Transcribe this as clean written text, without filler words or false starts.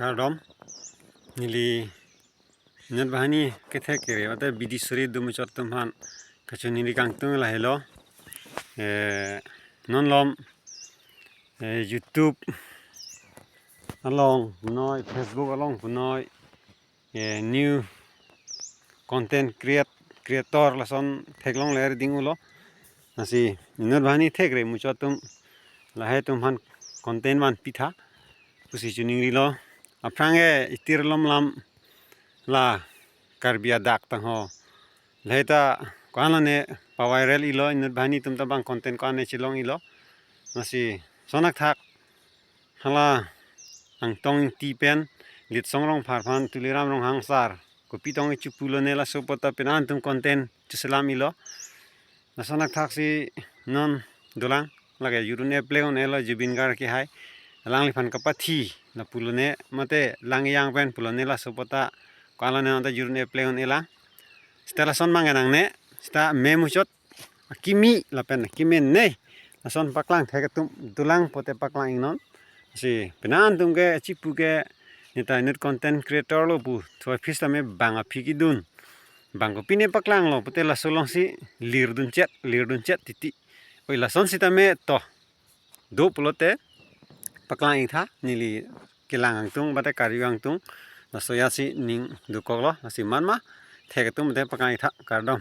Kardom nili nat bahani kethe kere ate bidisori dum chottumhan kachuni nili kangtung la hello non lom YouTube along noi Facebook along noi new content creator la son theklong ler dingulo nasi nat bahani thekre muchotum la he tumhan content man pitha pusi chuning lo aprange itirlom lam la karbia dak tang ho leta kanane pa viral ilo inut bani tum ta bang content kane chilong ilo nasi sonak thak hala ang tong ti pen lit songrong pharphan tuliram rong hangsar kopi tong chupulo nela sopota penan tum content chisalam ilo na sonak thak si non dolang lage yurune pleon elo jubin gar ki hai lang lifan kapathi na pulone mate lang yang pen pulone la sopota kalane anta jurune pleon ela stela son manganang ne sta memuchot kimi la pen kimen ne son paklang thekatum dulang pote paklang inon si penan tum ke chipu ke nita net content creator lo bu thoi fista me banga phigidun bang ko pine paklang lo pote la solong si lirdun chet titi oi la son sita me to do pulote paklang itha nili kilang angtung bate karyang tung na soya si ning dukolo na si manma thekatum de paklang itha kardom